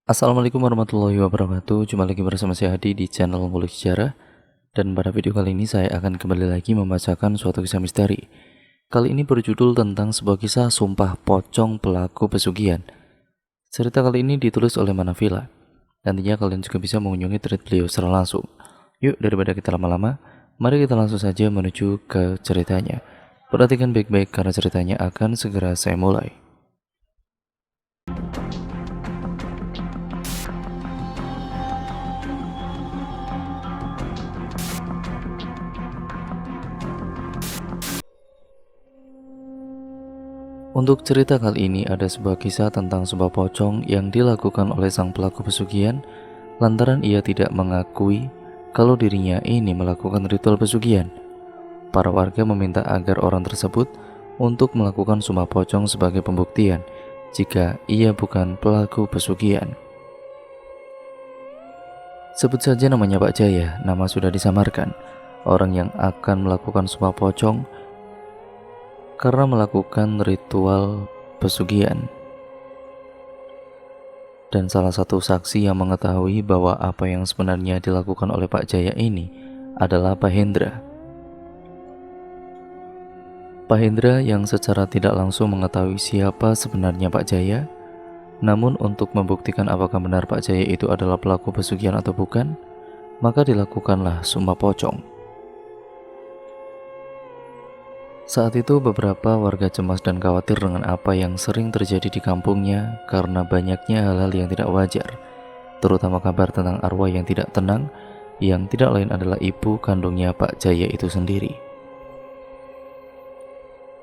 Assalamualaikum warahmatullahi wabarakatuh. Jumpa lagi bersama saya Hadi di channel Ngulik Sejarah. Dan pada video kali ini saya akan kembali lagi membacakan suatu kisah misteri. Kali ini berjudul tentang sebuah kisah sumpah pocong pelaku pesugihan. Cerita kali ini ditulis oleh Manavila. Nantinya kalian juga bisa mengunjungi thread beliau secara langsung. Yuk, daripada kita lama-lama, mari kita langsung saja menuju ke ceritanya. Perhatikan baik-baik karena ceritanya akan segera saya mulai. Untuk cerita kali ini ada sebuah kisah tentang sebuah pocong yang dilakukan oleh sang pelaku pesugihan lantaran ia tidak mengakui kalau dirinya ini melakukan ritual pesugihan. Para warga meminta agar orang tersebut untuk melakukan sumpah pocong sebagai pembuktian jika ia bukan pelaku pesugihan. Sebut saja namanya Pak Jaya, nama sudah disamarkan. Orang yang akan melakukan sumpah pocong karena melakukan ritual pesugihan. Dan salah satu saksi yang mengetahui bahwa apa yang sebenarnya dilakukan oleh Pak Jaya ini adalah Pak Hendra. Pak Hendra yang secara tidak langsung mengetahui siapa sebenarnya Pak Jaya, namun untuk membuktikan apakah benar Pak Jaya itu adalah pelaku pesugihan atau bukan, maka dilakukanlah sumpah pocong. Saat itu beberapa warga cemas dan khawatir dengan apa yang sering terjadi di kampungnya karena banyaknya hal-hal yang tidak wajar, terutama kabar tentang arwah yang tidak tenang, yang tidak lain adalah ibu kandungnya Pak Jaya itu sendiri.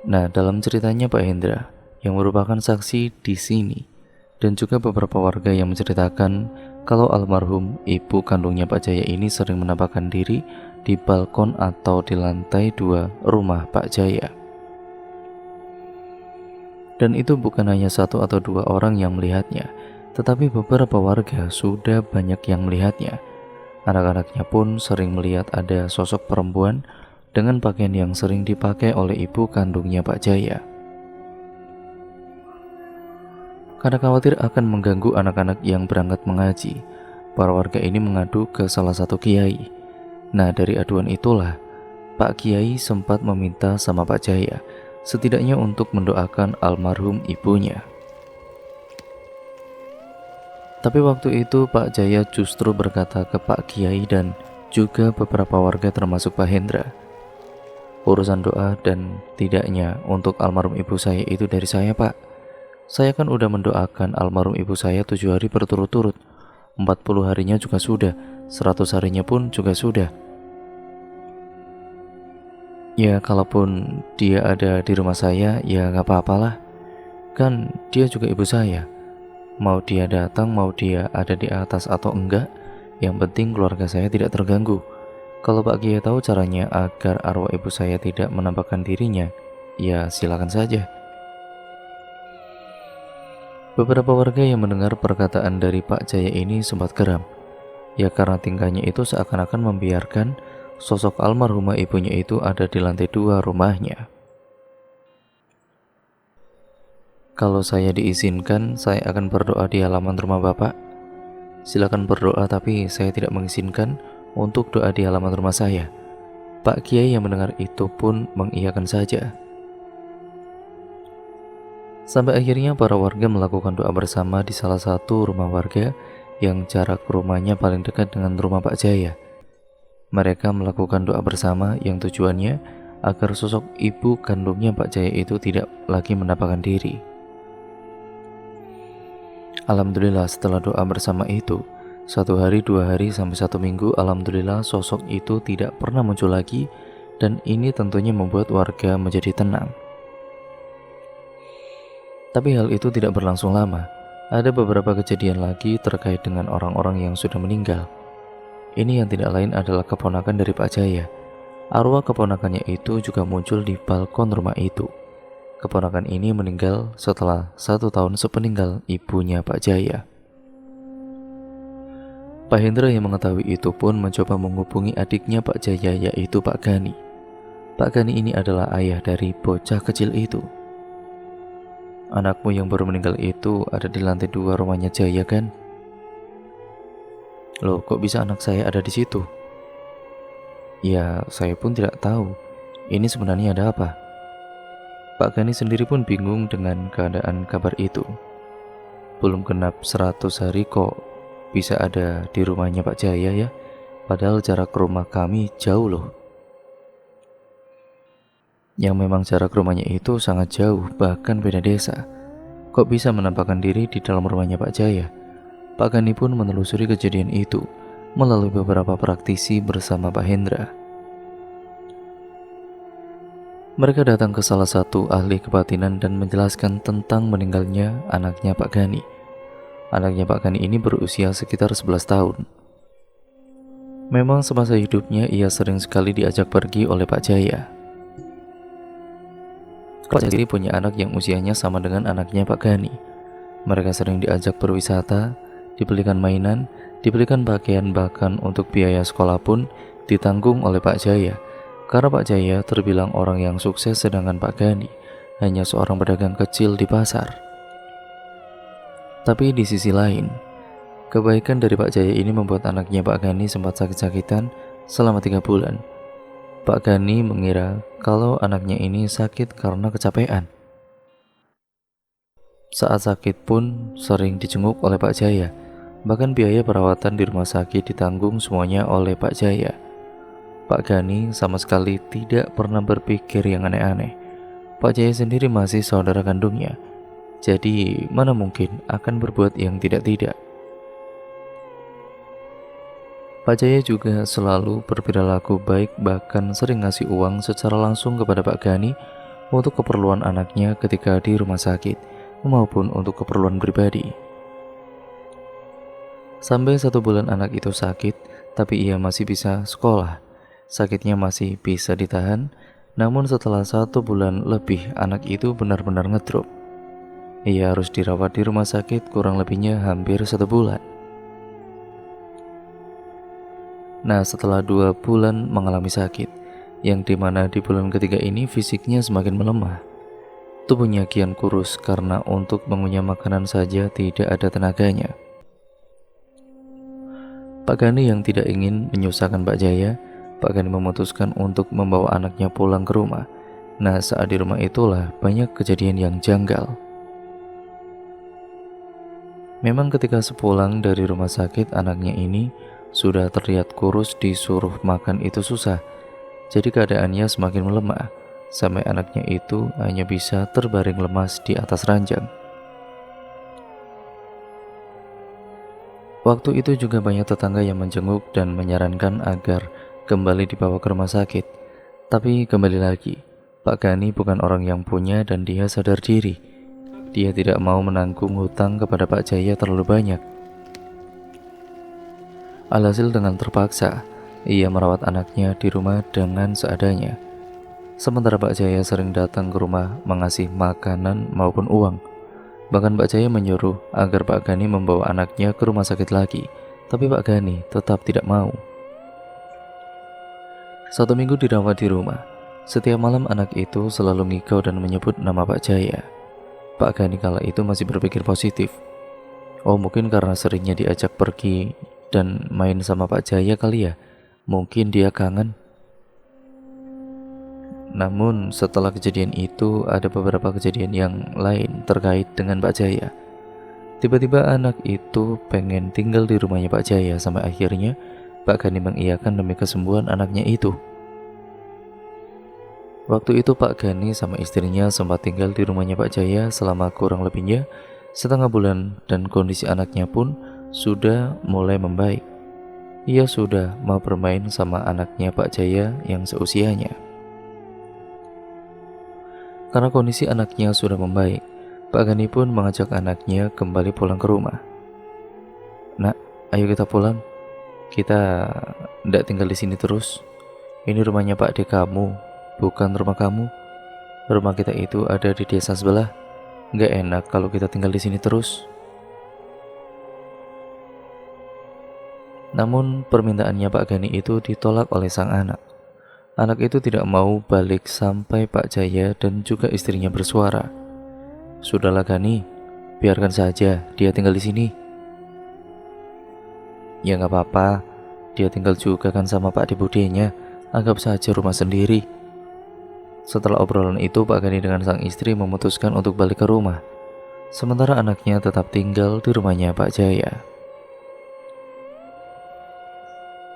Nah, dalam ceritanya Pak Hendra, yang merupakan saksi di sini, dan juga beberapa warga yang menceritakan kalau almarhum ibu kandungnya Pak Jaya ini sering menampakkan diri di balkon atau di lantai 2 rumah Pak Jaya. Dan itu bukan hanya satu atau dua orang yang melihatnya, tetapi beberapa warga sudah banyak yang melihatnya. Anak-anaknya pun sering melihat ada sosok perempuan dengan pakaian yang sering dipakai oleh ibu kandungnya Pak Jaya. Karena khawatir akan mengganggu anak-anak yang berangkat mengaji, para warga ini mengadu ke salah satu kiai. Nah, dari aduan itulah Pak Kiai sempat meminta sama Pak Jaya setidaknya untuk mendoakan almarhum ibunya. Tapi waktu itu Pak Jaya justru berkata ke Pak Kiai dan juga beberapa warga termasuk Pak Hendra, urusan doa dan tidaknya untuk almarhum ibu saya itu dari saya, Pak. Saya kan udah mendoakan almarhum ibu saya 7 hari berturut-turut, 40 harinya juga sudah, 100 harinya pun juga sudah. Ya kalaupun dia ada di rumah saya ya gak apa-apalah, kan dia juga ibu saya. Mau dia datang, mau dia ada di atas atau enggak, yang penting keluarga saya tidak terganggu. Kalau Pak Kiai tahu caranya agar arwah ibu saya tidak menampakkan dirinya, ya silakan saja. Beberapa warga yang mendengar perkataan dari Pak Jaya ini sempat geram, ya karena tingkahnya itu seakan-akan membiarkan sosok almarhumah ibunya itu ada di lantai 2 rumahnya. Kalau saya diizinkan, saya akan berdoa di halaman rumah Bapak. Silakan berdoa, tapi saya tidak mengizinkan untuk doa di halaman rumah saya. Pak Kiai yang mendengar itu pun mengiyakan saja. Sampai akhirnya para warga melakukan doa bersama di salah satu rumah warga yang jarak rumahnya paling dekat dengan rumah Pak Jaya. Mereka melakukan doa bersama yang tujuannya agar sosok ibu kandungnya Pak Jaya itu tidak lagi menampakkan diri. Alhamdulillah setelah doa bersama itu, 1 hari, 2 hari, sampai 1 minggu, alhamdulillah sosok itu tidak pernah muncul lagi, dan ini tentunya membuat warga menjadi tenang. Tapi hal itu tidak berlangsung lama. Ada beberapa kejadian lagi terkait dengan orang-orang yang sudah meninggal. Ini yang tidak lain adalah keponakan dari Pak Jaya. Arwah keponakannya itu juga muncul di balkon rumah itu. Keponakan ini meninggal setelah 1 tahun sepeninggal ibunya Pak Jaya. Pak Hendra yang mengetahui itu pun mencoba menghubungi adiknya Pak Jaya, yaitu Pak Gani. Pak Gani ini adalah ayah dari bocah kecil itu. Anakmu yang baru meninggal itu ada di lantai 2 rumahnya Jaya kan? Loh, kok bisa anak saya ada di situ? Ya, saya pun tidak tahu. Ini sebenarnya ada apa? Pak Gani sendiri pun bingung dengan keadaan kabar itu. Belum genap 100 hari kok bisa ada di rumahnya Pak Jaya ya? Padahal jarak rumah kami jauh loh. Yang memang jarak rumahnya itu sangat jauh, bahkan beda desa. Kok bisa menampakkan diri di dalam rumahnya Pak Jaya? Pak Gani pun menelusuri kejadian itu melalui beberapa praktisi bersama Pak Hendra. Mereka datang ke salah satu ahli kebatinan dan menjelaskan tentang meninggalnya anaknya Pak Gani. Anaknya Pak Gani ini berusia sekitar 11 tahun. Memang semasa hidupnya ia sering sekali diajak pergi oleh Pak Jaya. Pak Jaya punya anak yang usianya sama dengan anaknya Pak Gani. Mereka sering diajak berwisata, dibelikan mainan, dibelikan pakaian, bahkan untuk biaya sekolah pun ditanggung oleh Pak Jaya. Karena Pak Jaya terbilang orang yang sukses sedangkan Pak Gani hanya seorang pedagang kecil di pasar. Tapi di sisi lain, kebaikan dari Pak Jaya ini membuat anaknya Pak Gani sempat sakit-sakitan selama 3 bulan. Pak Gani mengira kalau anaknya ini sakit karena kecapean. Saat sakit pun sering dijenguk oleh Pak Jaya. Bahkan biaya perawatan di rumah sakit ditanggung semuanya oleh Pak Jaya. Pak Gani sama sekali tidak pernah berpikir yang aneh-aneh. Pak Jaya sendiri masih saudara kandungnya, jadi mana mungkin akan berbuat yang tidak-tidak. Pak Jaya juga selalu berperilaku baik, bahkan sering ngasih uang secara langsung kepada Pak Gani untuk keperluan anaknya ketika di rumah sakit maupun untuk keperluan pribadi. Sampai 1 bulan anak itu sakit, tapi ia masih bisa sekolah. Sakitnya masih bisa ditahan, namun setelah 1 bulan lebih anak itu benar-benar ngedrop. Ia harus dirawat di rumah sakit kurang lebihnya hampir 1 bulan. Nah, setelah 2 bulan mengalami sakit, yang dimana di bulan ketiga ini fisiknya semakin melemah. Tubuhnya kian kurus karena untuk mengunyah makanan saja tidak ada tenaganya. Pak Gani yang tidak ingin menyusahkan Pak Jaya, Pak Gani memutuskan untuk membawa anaknya pulang ke rumah. Nah, saat di rumah itulah banyak kejadian yang janggal. Memang ketika sepulang dari rumah sakit, anaknya ini sudah terlihat kurus, disuruh makan itu susah. Jadi keadaannya semakin melemah, sampai anaknya itu hanya bisa terbaring lemas di atas ranjang. Waktu itu juga banyak tetangga yang menjenguk dan menyarankan agar kembali dibawa ke rumah sakit. Tapi kembali lagi, Pak Gani bukan orang yang punya dan dia sadar diri. Dia tidak mau menanggung hutang kepada Pak Jaya terlalu banyak. Alhasil dengan terpaksa, ia merawat anaknya di rumah dengan seadanya. Sementara Pak Jaya sering datang ke rumah mengasih makanan maupun uang. Bahkan Pak Jaya menyuruh agar Pak Gani membawa anaknya ke rumah sakit lagi. Tapi Pak Gani tetap tidak mau. 1 minggu dirawat di rumah. Setiap malam anak itu selalu ngigau dan menyebut nama Pak Jaya. Pak Gani kala itu masih berpikir positif. Oh, mungkin karena seringnya diajak pergi dan main sama Pak Jaya kali ya. Mungkin dia kangen. Namun setelah kejadian itu ada beberapa kejadian yang lain terkait dengan Pak Jaya. Tiba-tiba anak itu pengen tinggal di rumahnya Pak Jaya, sampai akhirnya Pak Gani mengiyakan demi kesembuhan anaknya itu. Waktu itu Pak Gani sama istrinya sempat tinggal di rumahnya Pak Jaya selama kurang lebihnya setengah bulan dan kondisi anaknya pun sudah mulai membaik. Ia sudah mau bermain sama anaknya Pak Jaya yang seusianya. Karena kondisi anaknya sudah membaik, Pak Gani pun mengajak anaknya kembali pulang ke rumah. Nak, ayo kita pulang. Kita tidak tinggal di sini terus. Ini rumahnya Pak De kamu, bukan rumah kamu. Rumah kita itu ada di desa sebelah. Nggak enak kalau kita tinggal di sini terus. Namun permintaannya Pak Gani itu ditolak oleh sang anak. Anak itu tidak mau balik sampai Pak Jaya dan juga istrinya bersuara. Sudahlah Gani, biarkan saja dia tinggal di sini. Ya nggak apa-apa, dia tinggal juga kan sama Pak Budenya, anggap saja rumah sendiri. Setelah obrolan itu, Pak Gani dengan sang istri memutuskan untuk balik ke rumah. Sementara anaknya tetap tinggal di rumahnya Pak Jaya.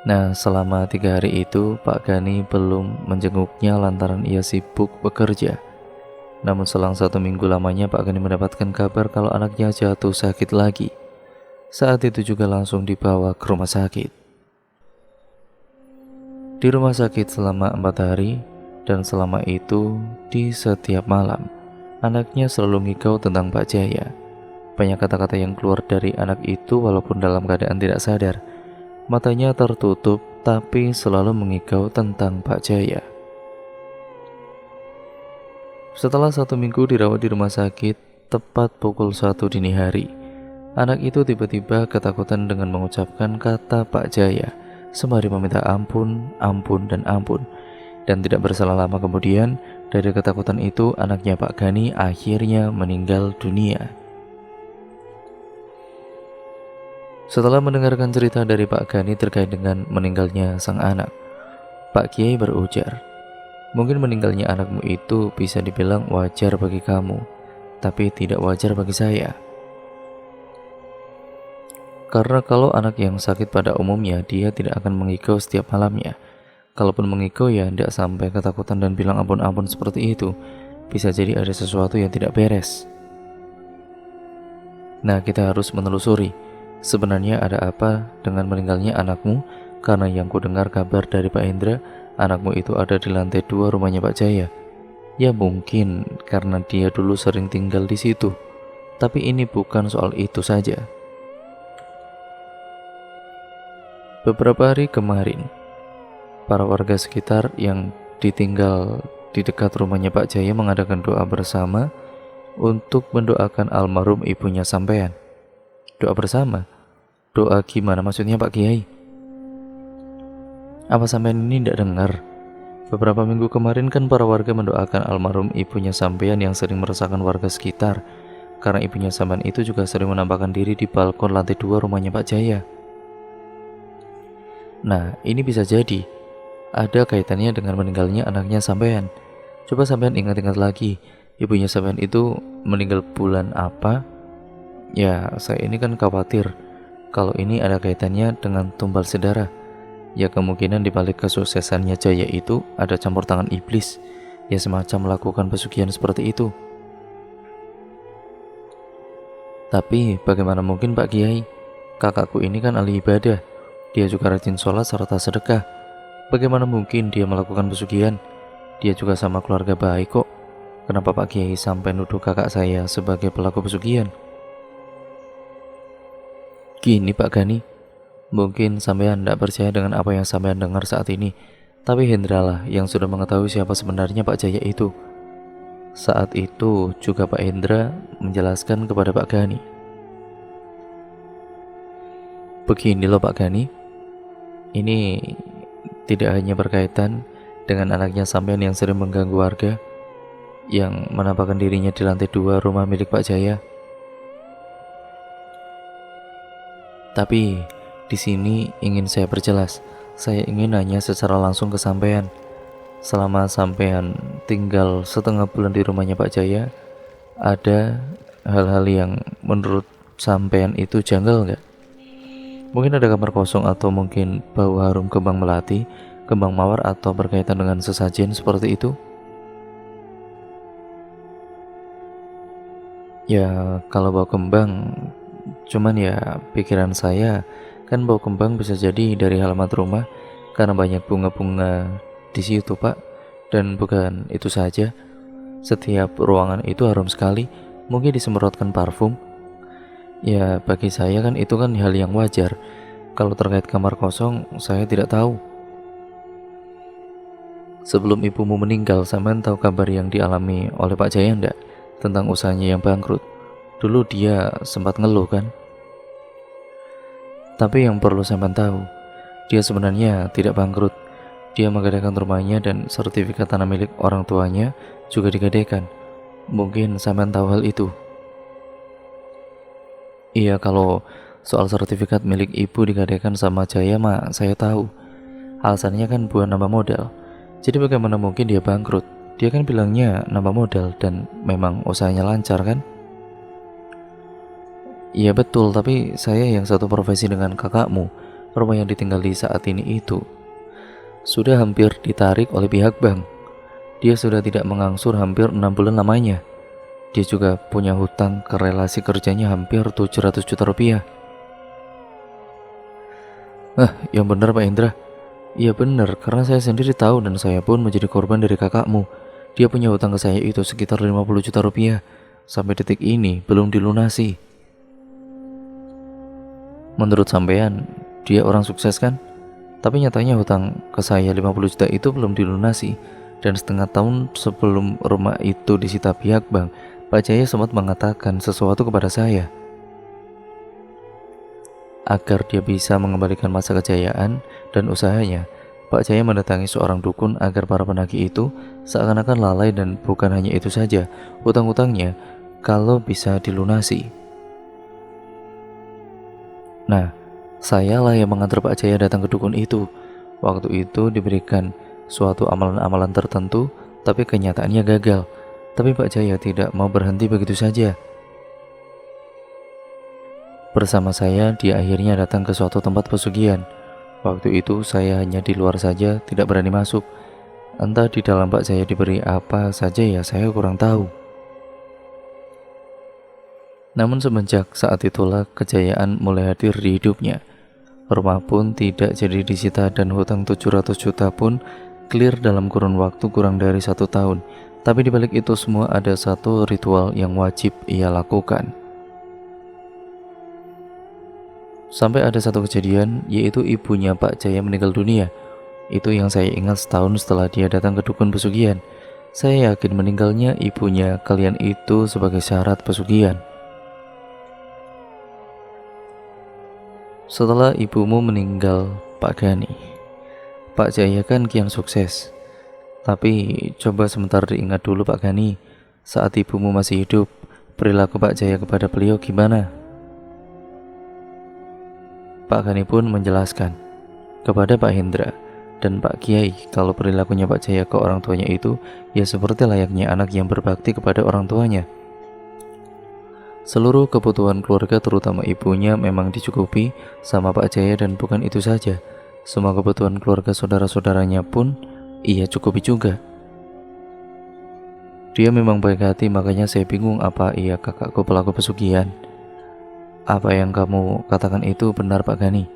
Nah, selama 3 hari itu, Pak Gani belum menjenguknya lantaran ia sibuk bekerja. Namun selang 1 minggu lamanya, Pak Gani mendapatkan kabar kalau anaknya jatuh sakit lagi. Saat itu juga langsung dibawa ke rumah sakit. Di rumah sakit selama 4 hari, dan selama itu di setiap malam, anaknya selalu ngigau tentang Pak Jaya. Banyak kata-kata yang keluar dari anak itu walaupun dalam keadaan tidak sadar. Matanya tertutup tapi selalu mengigau tentang Pak Jaya. Setelah 1 minggu dirawat di rumah sakit, tepat pukul 1 dini hari, anak itu tiba-tiba ketakutan dengan mengucapkan kata Pak Jaya sembari meminta ampun, ampun, dan ampun. Dan tidak berselang lama kemudian, dari ketakutan itu anaknya Pak Gani akhirnya meninggal dunia. Setelah mendengarkan cerita dari Pak Gani terkait dengan meninggalnya sang anak, Pak Kiai berujar, "Mungkin meninggalnya anakmu itu bisa dibilang wajar bagi kamu, tapi tidak wajar bagi saya. Karena kalau anak yang sakit pada umumnya dia tidak akan mengigau setiap malamnya. Kalaupun mengigau ya tidak sampai ketakutan dan bilang ampun-ampun seperti itu. Bisa jadi ada sesuatu yang tidak beres. Nah, kita harus menelusuri sebenarnya ada apa dengan meninggalnya anakmu, karena yang ku dengar kabar dari Pak Hendra, anakmu itu ada di lantai 2 rumahnya Pak Jaya. Ya mungkin karena dia dulu sering tinggal di situ. Tapi ini bukan soal itu saja. Beberapa hari kemarin, para warga sekitar yang ditinggal di dekat rumahnya Pak Jaya mengadakan doa bersama untuk mendoakan almarhum ibunya sampean. Doa bersama? Doa gimana maksudnya Pak Kiai? Apa sampean ini tidak dengar? Beberapa minggu kemarin kan para warga mendoakan almarhum ibunya sampean yang sering meresahkan warga sekitar. Karena ibunya sampean itu juga sering menampakkan diri di balkon lantai 2 rumahnya Pak Jaya. Nah, ini bisa jadi ada kaitannya dengan meninggalnya anaknya sampean. Coba sampean ingat-ingat lagi, ibunya sampean itu meninggal bulan apa? Ya, saya ini kan khawatir kalau ini ada kaitannya dengan tumbal sedara. Ya kemungkinan dibalik kesuksesannya Jaya itu ada campur tangan iblis, ya semacam melakukan pesugihan seperti itu. Tapi bagaimana mungkin Pak Kiai? Kakakku ini kan ahli ibadah. Dia juga rajin sholat serta sedekah. Bagaimana mungkin dia melakukan pesugihan? Dia juga sama keluarga baik kok. Kenapa Pak Kiai sampai nuduh kakak saya sebagai pelaku pesugihan? Gini Pak Gani, mungkin sampean tidak percaya dengan apa yang sampean dengar saat ini. Tapi Hendra lah yang sudah mengetahui siapa sebenarnya Pak Jaya itu. Saat itu juga Pak Hendra menjelaskan kepada Pak Gani. Begini loh Pak Gani, ini tidak hanya berkaitan dengan anaknya sampean yang sering mengganggu warga, yang menampakkan dirinya di lantai 2 rumah milik Pak Jaya. Tapi di sini ingin saya perjelas, saya ingin nanya secara langsung ke sampean. Selama sampean tinggal setengah bulan di rumahnya Pak Jaya, ada hal-hal yang menurut sampean itu janggal nggak? Mungkin ada kamar kosong atau mungkin bau harum kembang melati, kembang mawar atau berkaitan dengan sesajen seperti itu? Ya kalau bau kembang, cuman ya pikiran saya kan bau kembang bisa jadi dari halaman rumah karena banyak bunga-bunga di situ Pak. Dan bukan itu saja, setiap ruangan itu harum sekali, mungkin disemprotkan parfum. Ya bagi saya kan itu kan hal yang wajar. Kalau terkait kamar kosong saya tidak tahu. Sebelum ibumu meninggal, sampean tahu kabar yang dialami oleh Pak Jaya enggak tentang usahanya yang bangkrut? Dulu dia sempat ngeluh kan? Tapi yang perlu sampean tahu, dia sebenarnya tidak bangkrut. Dia menggadaikan rumahnya dan sertifikat tanah milik orang tuanya juga digadaikan. Mungkin sampean tahu hal itu. Iya, kalau Soal sertifikat milik ibu digadaikan sama Jaya mah saya tahu. Alasannya kan buat nambah modal. Jadi bagaimana mungkin dia bangkrut? Dia kan bilangnya nambah modal dan memang usahanya lancar kan? Iya betul, tapi saya yang satu profesi dengan kakakmu, rumah yang ditinggali saat ini itu sudah hampir ditarik oleh pihak bank. Dia sudah tidak mengangsur hampir 6 bulan lamanya. Dia juga punya hutang ke relasi kerjanya hampir 700 juta rupiah. Yang benar Pak Indra. Iya benar, karena saya sendiri tahu dan saya pun menjadi korban dari kakakmu. Dia punya hutang ke saya itu sekitar 50 juta rupiah. Sampai detik ini belum dilunasi. Menurut sampean, dia orang sukses kan? Tapi nyatanya hutang ke saya 50 juta itu belum dilunasi. Dan setengah tahun sebelum rumah itu disita pihak bank, Pak Jaya sempat mengatakan sesuatu kepada saya. Agar dia bisa mengembalikan masa kejayaan dan usahanya, Pak Jaya mendatangi seorang dukun agar para penagih itu seakan-akan lalai, dan bukan hanya itu saja, hutang-hutangnya kalau bisa dilunasi. Nah, saya lah yang mengantar Pak Jaya datang ke dukun itu. Waktu itu diberikan suatu amalan-amalan tertentu, tapi kenyataannya gagal. Tapi Pak Jaya tidak mau berhenti begitu saja. Bersama saya, dia akhirnya datang ke suatu tempat pesugihan. Waktu itu saya hanya di luar saja, tidak berani masuk. Entah di dalam Pak Jaya diberi apa saja ya, saya kurang tahu. Namun semenjak saat itulah kejayaan mulai hadir di hidupnya. Rumah pun tidak jadi disita dan hutang 700 juta pun clear dalam kurun waktu kurang dari 1 tahun. Tapi dibalik itu semua ada satu ritual yang wajib ia lakukan. Sampai ada satu kejadian, yaitu ibunya Pak Jaya meninggal dunia. Itu yang saya ingat setahun setelah dia datang ke dukun pesugihan. Saya yakin meninggalnya ibunya kalian itu sebagai syarat pesugihan. Setelah ibumu meninggal, Pak Gani, Pak Jaya kan kian sukses. Tapi coba sebentar diingat dulu Pak Gani, saat ibumu masih hidup, perilaku Pak Jaya kepada beliau gimana? Pak Gani pun menjelaskan kepada Pak Hendra dan Pak Kiai kalau perilakunya Pak Jaya ke orang tuanya itu ya seperti layaknya anak yang berbakti kepada orang tuanya. Seluruh kebutuhan keluarga terutama ibunya memang dicukupi sama Pak Jaya, dan bukan itu saja, semua kebutuhan keluarga saudara-saudaranya pun ia cukupi juga. Dia memang baik hati, makanya saya bingung apa ia kakakku pelaku pesugihan. Apa yang kamu katakan itu benar Pak Gani?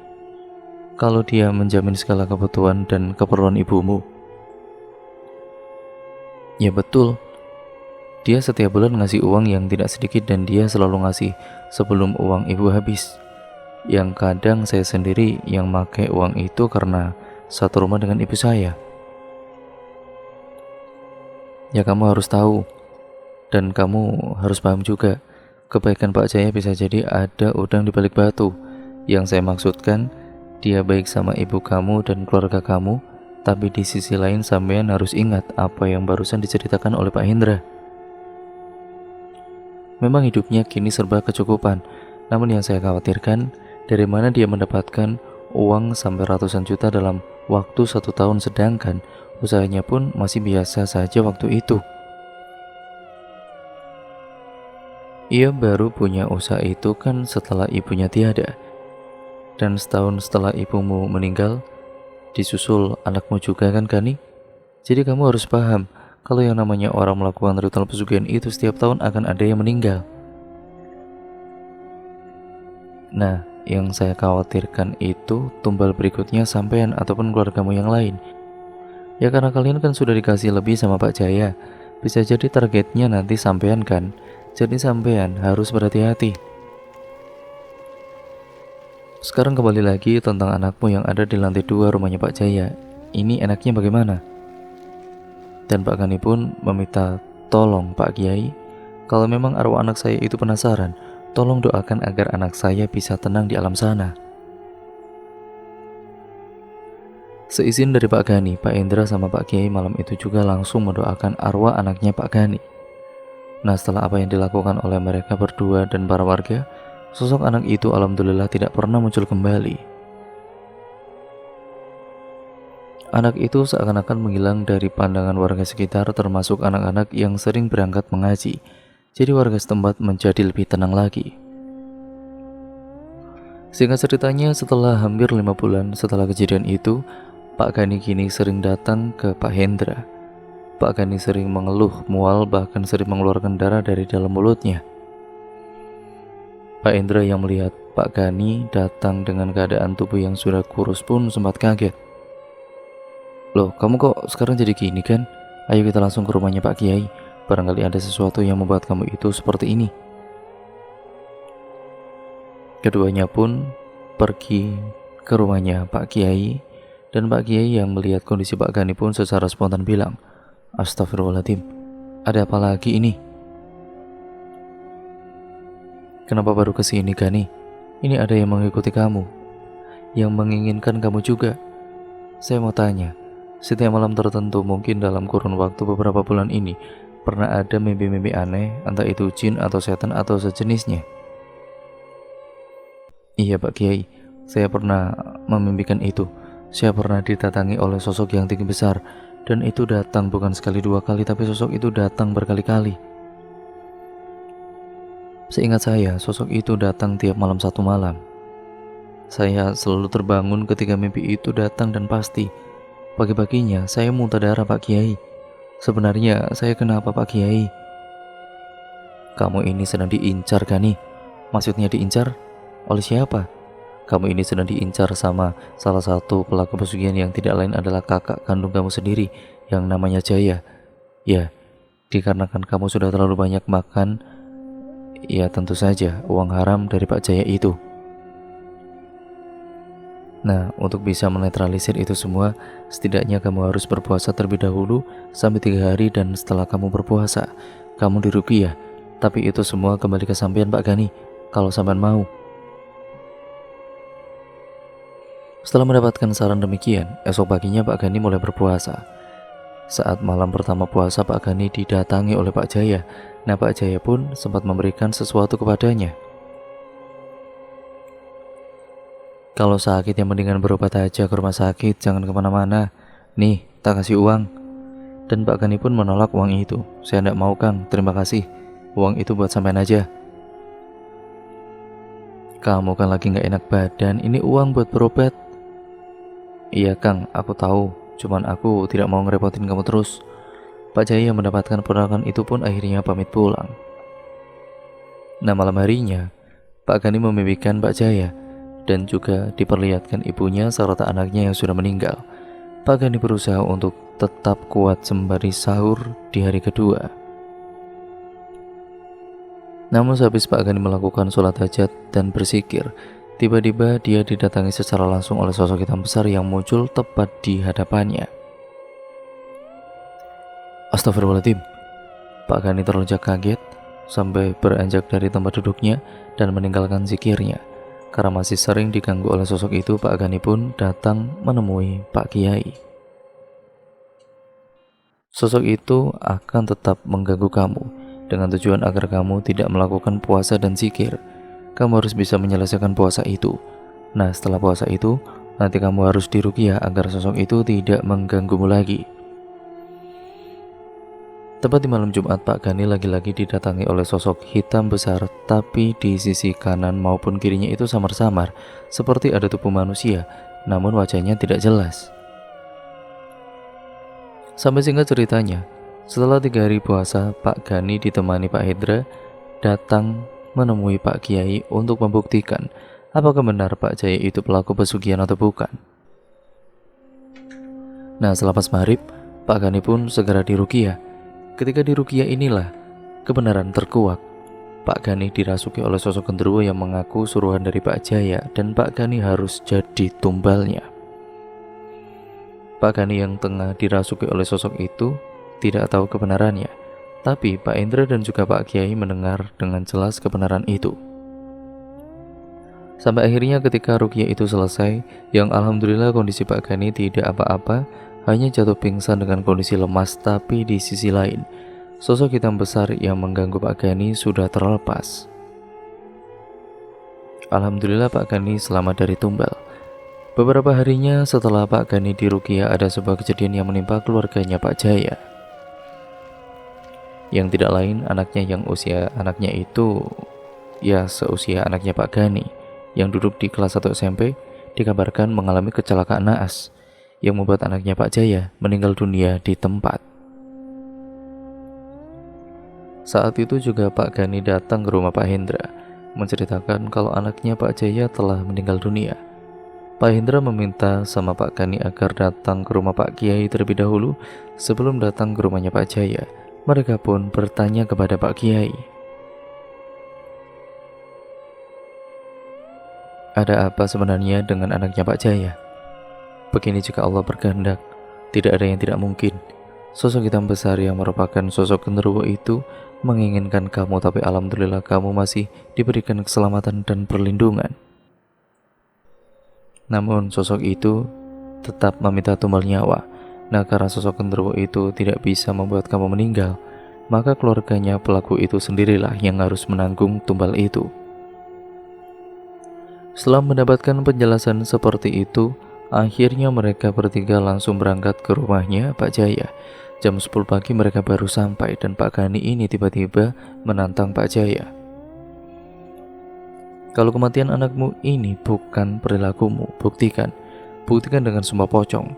Kalau dia menjamin segala kebutuhan dan keperluan ibumu. Ya betul. Dia setiap bulan ngasih uang yang tidak sedikit, dan dia selalu ngasih sebelum uang ibu habis. Yang kadang saya sendiri yang pakai uang itu karena satu rumah dengan ibu saya. Ya kamu harus tahu, dan kamu harus paham juga, kebaikan Pak Jaya bisa jadi ada udang di balik batu. Yang saya maksudkan, dia baik sama ibu kamu dan keluarga kamu, tapi di sisi lain sampean harus ingat apa yang barusan diceritakan oleh Pak Hendra. Memang hidupnya kini serba kecukupan, namun yang saya khawatirkan, dari mana dia mendapatkan uang sampai ratusan juta dalam waktu 1 tahun, sedangkan usahanya pun masih biasa saja waktu itu. Ia baru punya usaha itu kan setelah ibunya tiada. Dan setahun setelah ibumu meninggal, disusul anakmu juga kan Gani? Jadi kamu harus paham, kalau yang namanya orang melakukan ritual pesugihan itu setiap tahun akan ada yang meninggal. Nah, yang saya khawatirkan itu tumbal berikutnya sampean ataupun keluargamu yang lain. Ya karena kalian kan sudah dikasih lebih sama Pak Jaya, bisa jadi targetnya nanti sampean kan. Jadi sampean harus berhati-hati. Sekarang kembali lagi tentang anakmu yang ada di lantai 2 rumahnya Pak Jaya. Ini enaknya bagaimana? Dan Pak Gani pun meminta tolong Pak Kiai, kalau memang arwah anak saya itu penasaran, tolong doakan agar anak saya bisa tenang di alam sana. Seizin dari Pak Gani, Pak Indra sama Pak Kiai malam itu juga langsung mendoakan arwah anaknya Pak Gani. Nah, setelah apa yang dilakukan oleh mereka berdua dan para warga, sosok anak itu alhamdulillah tidak pernah muncul kembali. Anak itu seakan-akan menghilang dari pandangan warga sekitar, termasuk anak-anak yang sering berangkat mengaji. Jadi warga setempat menjadi lebih tenang lagi. Singkat ceritanya, setelah hampir 5 bulan setelah kejadian itu, Pak Gani kini sering datang ke Pak Hendra. Pak Gani sering mengeluh, mual, bahkan sering mengeluarkan darah dari dalam mulutnya. Pak Hendra yang melihat Pak Gani datang dengan keadaan tubuh yang sudah kurus pun sempat kaget. "Loh, kamu kok sekarang jadi gini kan? Ayo kita langsung ke rumahnya Pak Kiai. Barangkali ada sesuatu yang membuat kamu itu seperti ini." Keduanya pun pergi ke rumahnya Pak Kiai, dan Pak Kiai yang melihat kondisi Pak Gani pun secara spontan bilang, "Astagfirullahaladzim, ada apa lagi ini? Kenapa baru kesini Gani? Ini ada yang mengikuti kamu, yang menginginkan kamu juga. Saya mau tanya, setiap malam tertentu mungkin dalam kurun waktu beberapa bulan ini pernah ada mimpi-mimpi aneh, entah itu jin atau setan atau sejenisnya?" "Iya Pak Kiai, saya pernah memimpikan itu. Saya pernah didatangi oleh sosok yang tinggi besar, dan itu datang bukan sekali dua kali, tapi sosok itu datang berkali-kali. Seingat saya, sosok itu datang tiap malam satu malam. Saya selalu terbangun ketika mimpi itu datang dan pasti pagi-paginya saya muntah darah Pak Kiai. Sebenarnya saya kenapa Pak Kiai?" "Kamu ini sedang diincar kan nih?" "Maksudnya diincar? Oleh siapa?" "Kamu ini sedang diincar sama salah satu pelaku pesugihan yang tidak lain adalah kakak kandung kamu sendiri yang namanya Jaya. Ya, dikarenakan kamu sudah terlalu banyak makan, ya tentu saja uang haram dari Pak Jaya itu. Nah, untuk bisa menetralisir itu semua, setidaknya kamu harus berpuasa terlebih dahulu sampai 3 hari, dan setelah kamu berpuasa, kamu diruqyah. Tapi itu semua kembali ke sampean Pak Gani, kalau sampean mau." Setelah mendapatkan saran demikian, esok paginya Pak Gani mulai berpuasa. Saat malam pertama puasa, Pak Gani didatangi oleh Pak Jaya. Nah, Pak Jaya pun sempat memberikan sesuatu kepadanya. "Kalau sakit yang mendingan berobat aja ke rumah sakit, jangan kemana-mana. Nih, tak kasih uang." Dan Pak Gani pun menolak uang itu. "Saya tidak mau Kang, terima kasih. Uang itu buat sampean aja." "Kamu kan lagi gak enak badan, ini uang buat berobat." "Iya Kang, aku tahu, cuman aku tidak mau ngerepotin kamu terus." Pak Jaya yang mendapatkan penolakan itu pun akhirnya pamit pulang. Nah, malam harinya Pak Gani memimpikan Pak Jaya dan juga diperlihatkan ibunya serta anaknya yang sudah meninggal. Pak Gani berusaha untuk tetap kuat sembari sahur di hari kedua. Namun sehabis Pak Gani melakukan sholat hajat dan berzikir, tiba-tiba dia didatangi secara langsung oleh sosok hitam besar yang muncul tepat di hadapannya. Astagfirullahaladzim. Pak Gani terlonjak kaget sampai beranjak dari tempat duduknya dan meninggalkan zikirnya. Karena masih sering diganggu oleh sosok itu, Pak Gani pun datang menemui Pak Kiai. Sosok itu akan tetap mengganggu kamu dengan tujuan agar kamu tidak melakukan puasa dan zikir. Kamu harus bisa menyelesaikan puasa itu. Nah, setelah puasa itu, nanti kamu harus diruqyah agar sosok itu tidak mengganggumu lagi. Tepat di malam Jumat, Pak Gani lagi-lagi didatangi oleh sosok hitam besar, tapi di sisi kanan maupun kirinya itu samar-samar, seperti ada tubuh manusia, namun wajahnya tidak jelas. Sampai singkat ceritanya, setelah 3 hari puasa, Pak Gani ditemani Pak Hendra datang menemui Pak Kiai untuk membuktikan apakah benar Pak Jaya itu pelaku pesugihan atau bukan. Nah, selepas maghrib, Pak Gani pun segera diruqyah. Ketika diruqyah inilah kebenaran terkuak. Pak Gani dirasuki oleh sosok genderuwo yang mengaku suruhan dari Pak Jaya, dan Pak Gani harus jadi tumbalnya. Pak Gani yang tengah dirasuki oleh sosok itu tidak tahu kebenarannya, tapi Pak Hendra dan juga Pak Kiai mendengar dengan jelas kebenaran itu. Sampai akhirnya ketika ruqyah itu selesai, yang alhamdulillah kondisi Pak Gani tidak apa-apa, hanya jatuh pingsan dengan kondisi lemas. Tapi di sisi lain, sosok hitam besar yang mengganggu Pak Gani sudah terlepas. Alhamdulillah Pak Gani selamat dari tumbal. Beberapa harinya setelah Pak Gani diruqyah, ada sebuah kejadian yang menimpa keluarganya Pak Jaya. Yang tidak lain anaknya yang usia anaknya itu ya seusia anaknya Pak Gani, yang duduk di kelas 1 SMP, dikabarkan mengalami kecelakaan naas yang membuat anaknya Pak Jaya meninggal dunia di tempat. Saat itu juga Pak Gani datang ke rumah Pak Hendra, menceritakan kalau anaknya Pak Jaya telah meninggal dunia. Pak Hendra meminta sama Pak Gani agar datang ke rumah Pak Kiai terlebih dahulu sebelum datang ke rumahnya Pak Jaya. Mereka pun bertanya kepada Pak Kiai, ada apa sebenarnya dengan anaknya Pak Jaya? Begini, jika Allah berkehendak, tidak ada yang tidak mungkin. Sosok hitam besar yang merupakan sosok genderuwo itu menginginkan kamu, tapi alhamdulillah kamu masih diberikan keselamatan dan perlindungan. Namun sosok itu tetap meminta tumbal nyawa. Nah, karena sosok genderuwo itu tidak bisa membuat kamu meninggal, maka keluarganya pelaku itu sendirilah yang harus menanggung tumbal itu. Setelah mendapatkan penjelasan seperti itu, akhirnya mereka bertiga langsung berangkat ke rumahnya Pak Jaya. Jam 10 pagi mereka baru sampai dan Pak Gani ini tiba-tiba menantang Pak Jaya. Kalau kematian anakmu ini bukan perilakumu, buktikan. Buktikan dengan sumpah pocong.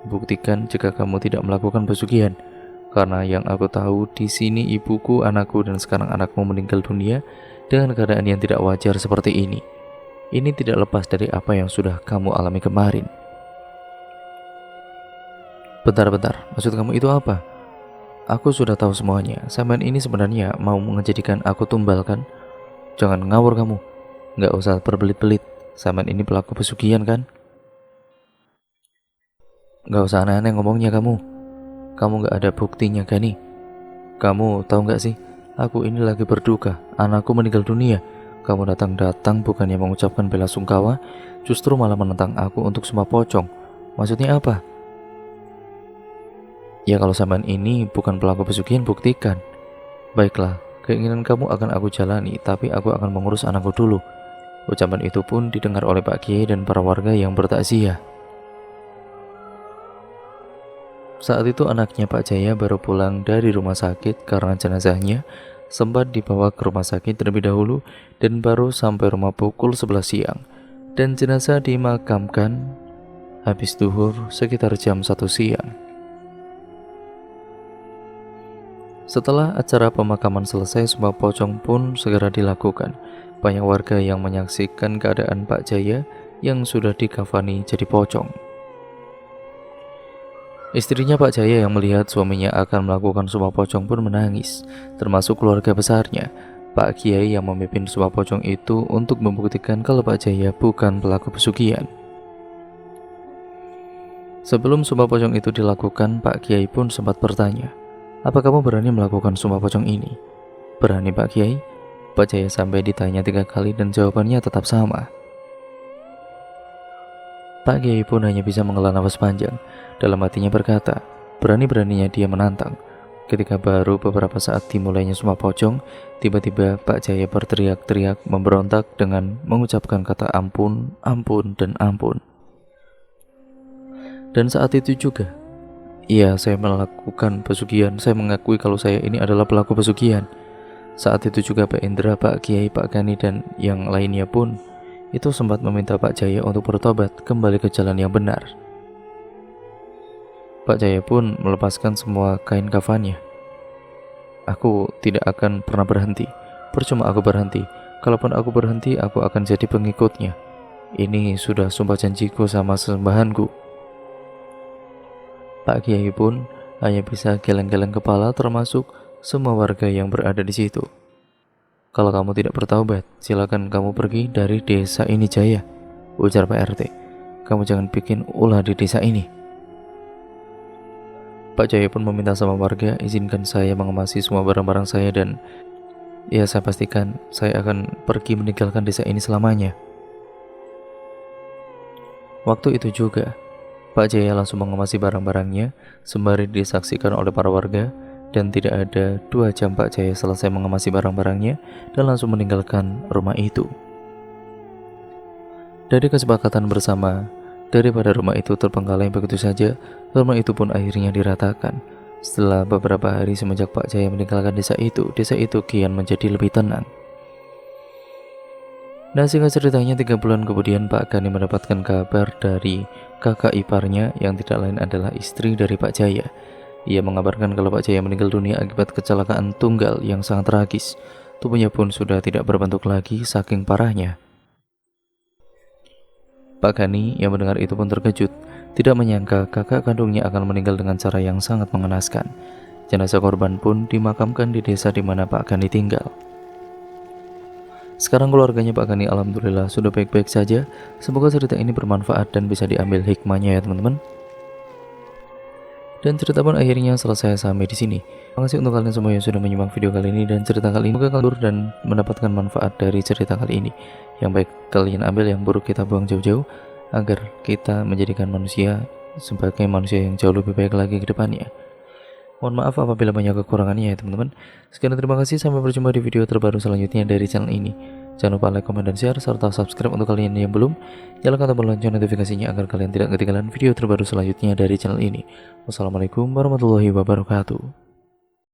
Buktikan jika kamu tidak melakukan pesugihan. Karena yang aku tahu di sini ibuku, anakku, dan sekarang anakmu meninggal dunia dengan keadaan yang tidak wajar seperti ini. Ini tidak lepas dari apa yang sudah kamu alami kemarin. Bentar, maksud kamu itu apa? Aku sudah tahu semuanya. Sampean ini sebenarnya mau menjadikan aku tumbal kan? Jangan ngawur kamu. Nggak usah berbelit-belit. Sampean ini pelaku pesugihan kan? Nggak usah aneh-aneh ngomongnya kamu. Kamu nggak ada buktinya Gani. Kamu tahu nggak sih? Aku ini lagi berduka. Anakku meninggal dunia. Kamu datang bukannya mengucapkan bela sungkawa, justru malah menentang aku untuk sumpah pocong. Maksudnya apa? Ya kalau sampean ini bukan pelaku pesugihan, buktikan. Baiklah, keinginan kamu akan aku jalani, tapi aku akan mengurus anakku dulu. Ucapan itu pun didengar oleh Pak Kiai dan para warga yang bertakziah. Saat itu anaknya Pak Jaya baru pulang dari rumah sakit karena jenazahnya sempat dibawa ke rumah sakit terlebih dahulu dan baru sampai rumah pukul 11 siang. Dan jenazah dimakamkan habis duhur sekitar jam 1 siang. Setelah acara pemakaman selesai, sumpah pocong pun segera dilakukan. Banyak warga yang menyaksikan keadaan Pak Jaya yang sudah dikafani jadi pocong. Istrinya Pak Jaya yang melihat suaminya akan melakukan sumpah pocong pun menangis, termasuk keluarga besarnya. Pak Kiai yang memimpin sumpah pocong itu untuk membuktikan kalau Pak Jaya bukan pelaku pesugihan. Sebelum sumpah pocong itu dilakukan, Pak Kiai pun sempat bertanya, apa kamu berani melakukan sumpah pocong ini? Berani Pak Kiai? Pak Jaya sampai ditanya 3 kali dan jawabannya tetap sama. Pak Kiai pun hanya bisa menghela nafas panjang. Dalam hatinya berkata, berani-beraninya dia menantang. Ketika baru beberapa saat dimulainya sumpah pocong, tiba-tiba Pak Jaya berteriak-teriak memberontak dengan mengucapkan kata ampun, ampun, dan ampun. Dan saat itu juga, iya, saya melakukan pesugihan. Saya mengakui kalau saya ini adalah pelaku pesugihan. Saat itu juga Pak Indra, Pak Kiai, Pak Gani, dan yang lainnya pun itu sempat meminta Pak Jaya untuk bertobat kembali ke jalan yang benar. Pak Jaya pun melepaskan semua kain kafannya. Aku tidak akan pernah berhenti. Percuma aku berhenti. Kalaupun aku berhenti, aku akan jadi pengikutnya. Ini sudah sumpah janjiku sama sesembahanku. Pak Kiai pun hanya bisa geleng-geleng kepala, termasuk semua warga yang berada di situ. Kalau kamu tidak bertaubat, silakan kamu pergi dari desa ini Jaya, ujar Pak RT. Kamu jangan bikin ulah di desa ini. Pak Jaya pun meminta sama warga, izinkan saya mengemasi semua barang-barang saya dan ya saya pastikan saya akan pergi meninggalkan desa ini selamanya. Waktu itu juga Pak Jaya langsung mengemasi barang-barangnya sembari disaksikan oleh para warga, dan tidak ada 2 jam Pak Jaya selesai mengemasi barang-barangnya dan langsung meninggalkan rumah itu. Dari kesepakatan bersama, daripada rumah itu terbengkalai begitu saja, rumah itu pun akhirnya diratakan. Setelah beberapa hari semenjak Pak Jaya meninggalkan desa itu kian menjadi lebih tenang. Nah, singkat ceritanya 3 bulan kemudian Pak Gani mendapatkan kabar dari kakak iparnya yang tidak lain adalah istri dari Pak Jaya. Ia mengabarkan kalau Pak Jaya meninggal dunia akibat kecelakaan tunggal yang sangat tragis. Tubuhnya pun sudah tidak berbentuk lagi saking parahnya. Pak Gani yang mendengar itu pun terkejut, tidak menyangka kakak kandungnya akan meninggal dengan cara yang sangat mengenaskan. Jenazah korban pun dimakamkan di desa di mana Pak Gani tinggal. Sekarang keluarganya Pak Gani alhamdulillah sudah baik-baik saja. Semoga cerita ini bermanfaat dan bisa diambil hikmahnya ya teman-teman. Dan cerita pun akhirnya selesai sampai di sini. Terima kasih untuk kalian semua yang sudah menyimak video kali ini dan cerita kali ini. Semoga kalian dan mendapatkan manfaat dari cerita kali ini. Yang baik kalian ambil, yang buruk kita buang jauh-jauh, agar kita menjadikan manusia sebagai manusia yang jauh lebih baik lagi ke depannya. Mohon maaf apabila banyak kekurangannya ya teman-teman. Sekian, terima kasih, sampai berjumpa di video terbaru selanjutnya dari channel ini. Jangan lupa like, komen, dan share, serta subscribe untuk kalian yang belum. Nyalakan tombol lonceng notifikasinya agar kalian tidak ketinggalan video terbaru selanjutnya dari channel ini. Wassalamualaikum warahmatullahi wabarakatuh.